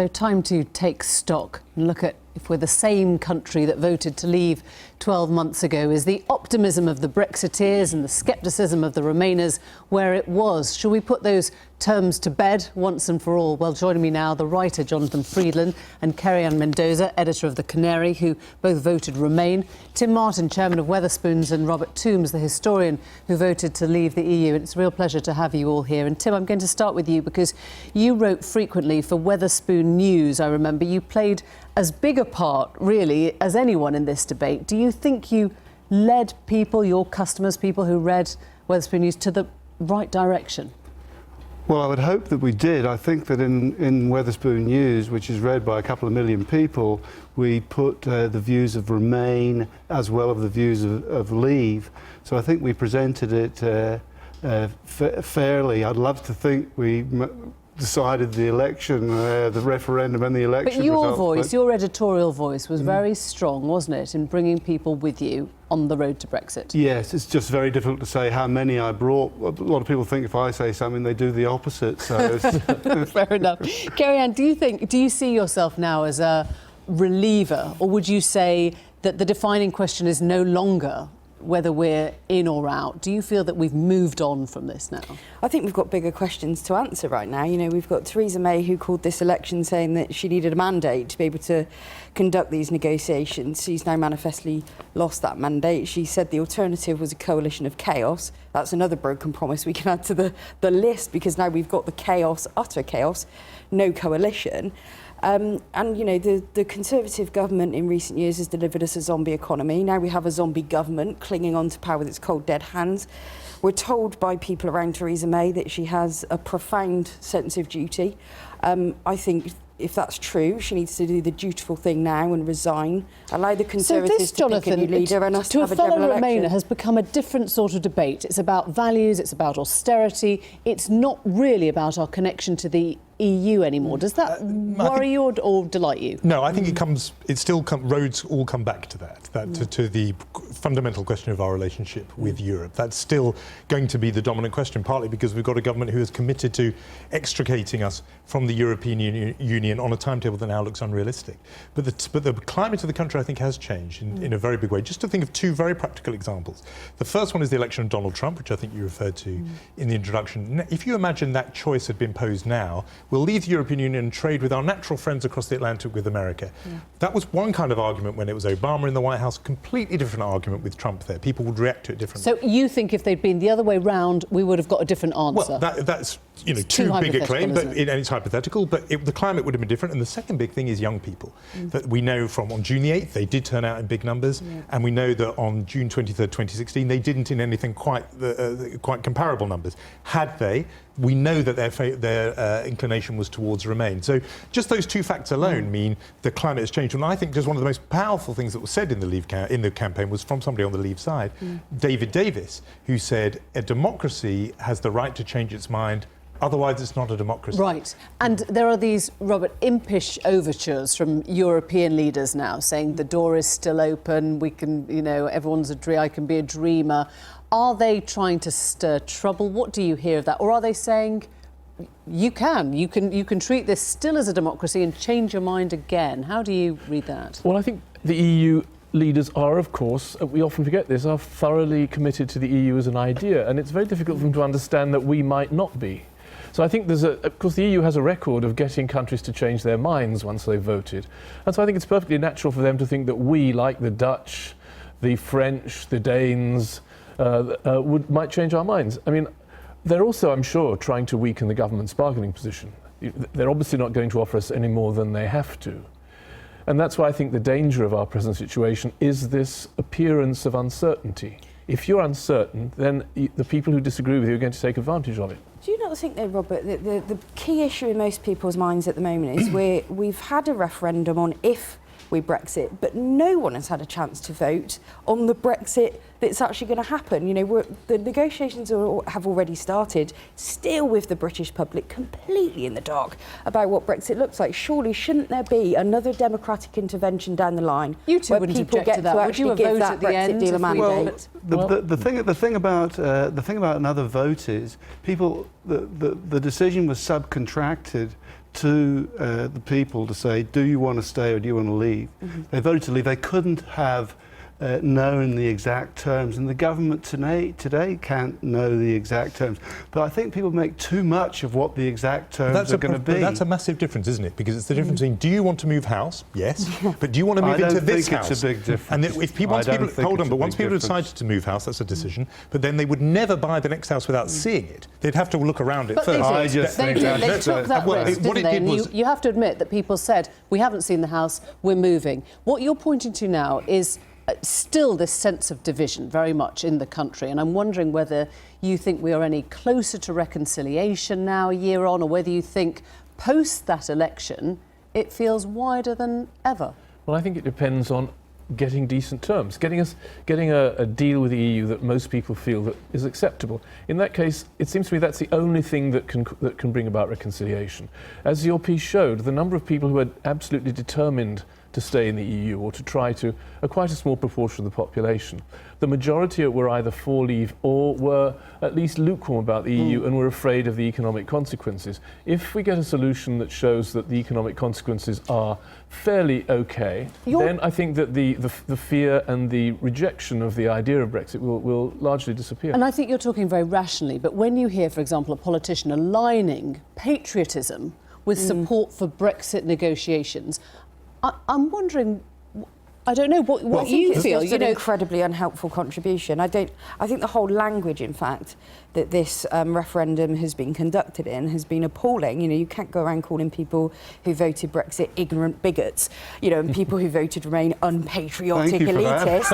So time to take stock and look at if we're the same country that voted to leave 12 months ago. Is the optimism of the Brexiteers and the scepticism of the Remainers where it was? Shall we put those terms to bed once and for all? Well, joining me now, the writer Jonathan Freedland and Kerry-Anne Mendoza, editor of The Canary, who both voted Remain. Tim Martin, chairman of Wetherspoons, and Robert Toombs, the historian who voted to leave the EU. And it's a real pleasure to have you all here. And Tim, I'm going to start with you because you wrote frequently for Wetherspoon News, I remember. You played as big a part, really, as anyone in this debate. Do you think you led people, your customers, people who read Wetherspoon News, to the right direction? Well, I would hope that we did. I think that in Wetherspoon News, which is read by a couple of million people, we put the views of Remain as well as the views of Leave. So I think we presented it fairly. I'd love to think we decided the election, the referendum and the election But your results, voice, your editorial voice was very strong, wasn't it, in bringing people with you on the road to Brexit? Yes, it's just very difficult to say how many I brought. A lot of people think if I say something, they do the opposite. So Fair enough. Kerry-Anne, do you see yourself now as a reliever, or would you say that the defining question is no longer whether we're in or out? Do you feel that we've moved on from this now? I think we've got bigger questions to answer right now. You know, we've got Theresa May, who called this election saying that she needed a mandate to be able to conduct these negotiations. She's now manifestly lost that mandate. She said the alternative was a coalition of chaos. That's another broken promise we can add to the list, because now we've got the chaos, utter chaos, no coalition. And, you know, the Conservative government in recent years has delivered us a zombie economy. Now we have a zombie government clinging on to power with its cold, dead hands. We're told by people around Theresa May that she has a profound sense of duty. I think if that's true, she needs to do the dutiful thing now and resign, allow the Conservatives to pick a new leader and us to have a general election. To a fellow Remainer has become a different sort of debate. It's about values, it's about austerity. It's not really about our connection to the EU anymore. Does that worry you or delight you? No, I think roads all come back to to the fundamental question of our relationship with Europe. That's still going to be the dominant question, partly because we've got a government who is committed to extricating us from the European Union on a timetable that now looks unrealistic. But the climate of the country, I think, has changed in a very big way. Just to think of two very practical examples. The first one is the election of Donald Trump, which I think you referred to in the introduction. If you imagine that choice had been posed now, we'll leave the European Union and trade with our natural friends across the Atlantic with America. That was one kind of argument when it was Obama in the White House, completely different argument with Trump there. People would react to it differently. So you think if they'd been the other way round, we would have got a different answer? Well, that's too big a claim, but it's hypothetical, but the climate would have been different. And the second big thing is young people. That we know from on June the 8th, they did turn out in big numbers, and we know that on June 23rd, 2016, they didn't in anything quite comparable numbers. Had they, we know that their inclination was towards Remain. So just those two facts alone mean the climate has changed. And I think just one of the most powerful things that was said in the campaign was from somebody on the Leave side, David Davis, who said a democracy has the right to change its mind. Otherwise, it's not a democracy. Right. And there are these, Robert, impish overtures from European leaders now saying the door is still open, we can, everyone's a dream, I can be a dreamer. Are they trying to stir trouble? What do you hear of that? Or are they saying you can treat this still as a democracy and change your mind again? How do you read that? Well, I think the EU leaders are, of course, we often forget this, are thoroughly committed to the EU as an idea, and it's very difficult for them to understand that we might not be. So I think of course, the EU has a record of getting countries to change their minds once they've voted. And so I think it's perfectly natural for them to think that we, like the Dutch, the French, the Danes, might change our minds. I mean, they're also, I'm sure, trying to weaken the government's bargaining position. They're obviously not going to offer us any more than they have to. And that's why I think the danger of our present situation is this appearance of uncertainty. If you're uncertain, then the people who disagree with you are going to take advantage of it. Do you not think, though, Robert, that the key issue in most people's minds at the moment is we've had a referendum on if we Brexit, but no one has had a chance to vote on the Brexit that's actually going to happen. The negotiations have already started, still with the British public completely in the dark about what Brexit looks like. Surely shouldn't there be another democratic intervention down the line? You two wouldn't object to that. Would you give that Brexit deal a mandate? Well, the thing about another vote is the decision was subcontracted to the people to say, do you want to stay or do you want to leave? They voted to leave. They couldn't have known the exact terms, and the government today can't know the exact terms. But I think people make too much of what the exact terms are going to be. That's a massive difference, isn't it? Because it's the difference between, do you want to move house? Yes. But do you want to move into this house? I don't think it's a big difference. And if people, once people decided to move house, that's a decision. But then they would never buy the next house without seeing it. They'd have to look around it first. They took that risk, didn't they? And you have to admit that people said, we haven't seen the house, we're moving. What you're pointing to now is still this sense of division very much in the country, and I'm wondering whether you think we are any closer to reconciliation now, a year on, or whether you think post that election it feels wider than ever. Well, I think it depends on getting decent terms, getting a deal with the EU that most people feel that is acceptable. In that case, it seems to me that's the only thing that can bring about reconciliation. As your piece showed, the number of people who are absolutely determined to stay in the EU or to try to are quite a small proportion of the population. The majority were either for leave or were at least lukewarm about the EU and were afraid of the economic consequences. If we get a solution that shows that the economic consequences are fairly okay, then I think that the fear and the rejection of the idea of Brexit will largely disappear. And I think you're talking very rationally, but when you hear, for example, a politician aligning patriotism with support for Brexit negotiations, I'm wondering, I don't know what you feel. It's an incredibly unhelpful contribution. I think the whole language, in fact, that this referendum has been conducted in has been appalling. You can't go around calling people who voted Brexit ignorant bigots, and people who voted Remain unpatriotic elitists.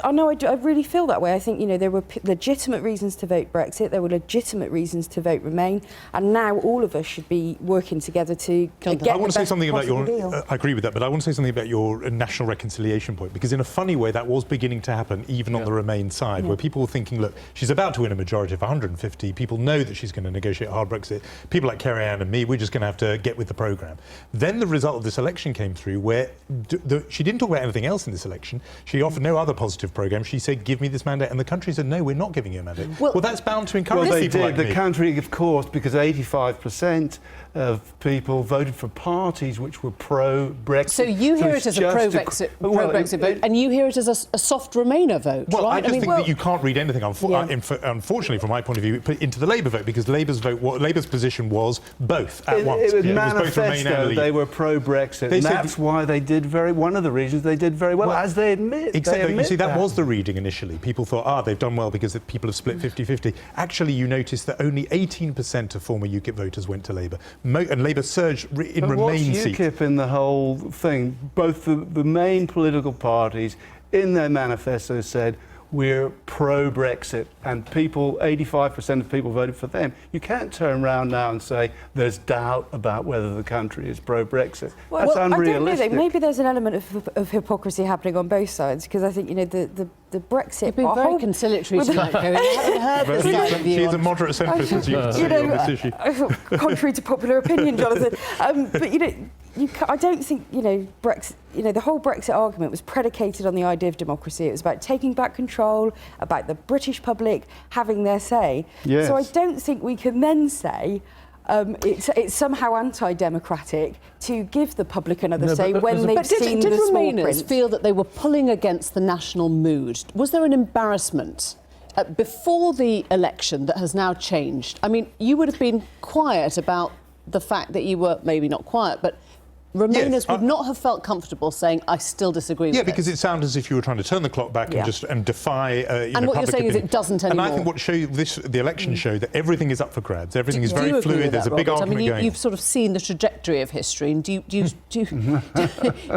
I really feel that way. I think, there were legitimate reasons to vote Brexit, there were legitimate reasons to vote Remain, and now all of us should be working together to get I want to say something about your... deal. I agree with that, but I want to say something about your national reconciliation point, because in a funny way that was beginning to happen even on the Remain side, where people were thinking, look, she's about to win a majority of 150, people know that she's going to negotiate a hard Brexit, people like Kerry-Anne and me, we're just going to have to get with the programme. Then the result of this election came through where she didn't talk about anything else in this election, she offered no other positive programme, she said, give me this mandate, and the country said, no, we're not giving you a mandate. Well that's bound to encourage people like me. The country, of course, because 85% of people voted for parties which were pro-Brexit. So you hear it as a pro-Brexit vote, and you hear it as a soft Remainer vote, well, right? I just think that you can't read anything, unfortunately, from my point of view, into the Labour vote, because Labour's position was both at once. It was both Remain and Leave. They were pro-Brexit, and that's why they did one of the reasons they did very well, as they admit. Exactly. You see, that was the reading initially. People thought, they've done well because people have split 50-50. Actually, you notice that only 18% of former UKIP voters went to Labour. And Labour surged in Remain seats. What's UKIP in the whole thing? Both the main political parties in their manifesto said, we're pro-Brexit, and 85% of people voted for them. You can't turn around now and say there's doubt about whether the country is pro-Brexit. That's unrealistic. I don't know, maybe there's an element of hypocrisy happening on both sides, because I think, the Brexit... You've been very conciliatory tonight, Kerry. I haven't heard the side of you. She's a moderate centrist, as you can see on this issue. Contrary to popular opinion, Jonathan. But, I don't think, Brexit, the whole Brexit argument was predicated on the idea of democracy. It was about taking back control, about the British public having their say. Yes. So I don't think we can then say it's somehow anti-democratic to give the public another say when they've seen the small print. Did Remainers feel that they were pulling against the national mood? Was there an embarrassment before the election that has now changed? I mean, you would have been quiet about the fact that you were, maybe not quiet, but Remainers would not have felt comfortable saying, I still disagree with it. Yeah, because it sounds as if you were trying to turn the clock back and defy and what you're saying is it doesn't anymore. And I think the election showed that everything is up for grabs. Everything is very fluid. There's a big argument going. You've sort of seen the trajectory of history, and do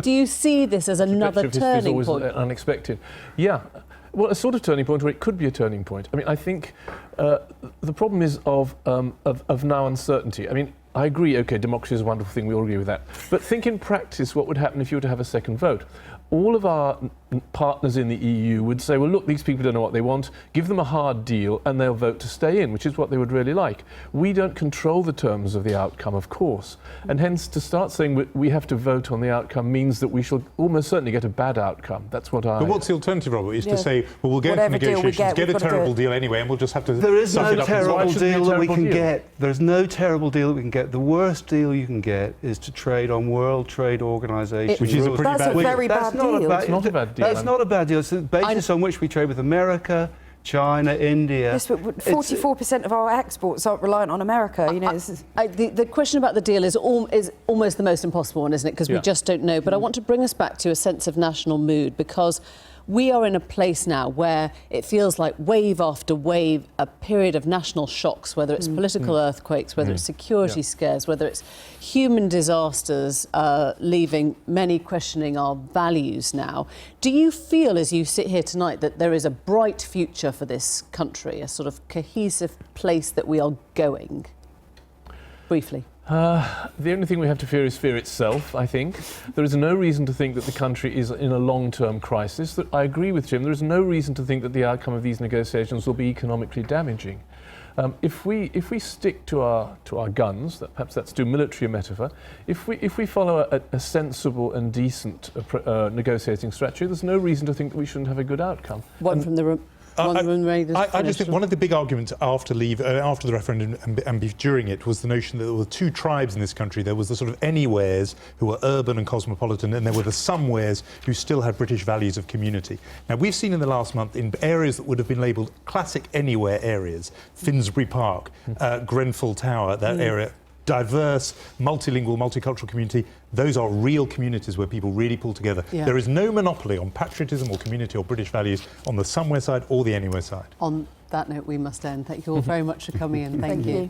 you see this as another turning point? Always unexpected. Yeah. Well, a sort of turning point, or it could be a turning point. I mean, I think the problem is of now uncertainty. I mean, I agree, OK, democracy is a wonderful thing, we all agree with that. But think in practice what would happen if you were to have a second vote. all of our partners in the EU would say, well, look, these people don't know what they want, give them a hard deal and they'll vote to stay in, which is what they would really like. We don't control the terms of the outcome, of course, and hence to start saying we have to vote on the outcome means that we shall almost certainly get a bad outcome. That's what I... But what's the alternative, Robert, is to say, well, we'll go into Whatever deal we negotiations, get a terrible deal anyway, and we'll just have to There is suck no it up. terrible deal that we can deal? get. There's no terrible deal that we can get. The worst deal you can get is to trade on World Trade Organization Which is a rules. pretty That's bad a deal. very bad deal. It's not a bad deal. That's not a bad deal. It's the basis on which we trade with America, China, India. Yes, but 44% of our exports aren't reliant on America. You know, The question about the deal is almost the most impossible one, isn't it? Because we just don't know. But I want to bring us back to a sense of national mood, because we are in a place now where it feels like wave after wave, a period of national shocks, whether it's political earthquakes, whether it's security scares, whether it's human disasters, leaving many questioning our values now. Do you feel, as you sit here tonight, that there is a bright future for this country, a sort of cohesive place that we are going? Briefly. The only thing we have to fear is fear itself, I think. There is no reason to think that the country is in a long-term crisis. I agree with Jim. There is no reason to think that the outcome of these negotiations will be economically damaging. If we stick to our guns, perhaps that's too military a metaphor, if we follow a sensible and decent negotiating strategy, there's no reason to think that we shouldn't have a good outcome. I just think one of the big arguments after the referendum and during it was the notion that there were two tribes in this country. There was the sort of anywheres who were urban and cosmopolitan, and there were the somewheres who still had British values of community. Now, we've seen in the last month in areas that would have been labelled classic anywhere areas, Finsbury Park, Grenfell Tower, that area, diverse, multilingual, multicultural community, those are real communities where people really pull together. Yeah. There is no monopoly on patriotism or community or British values on the somewhere side or the anywhere side. On that note, we must end. Thank you all very much for coming in. Thank you.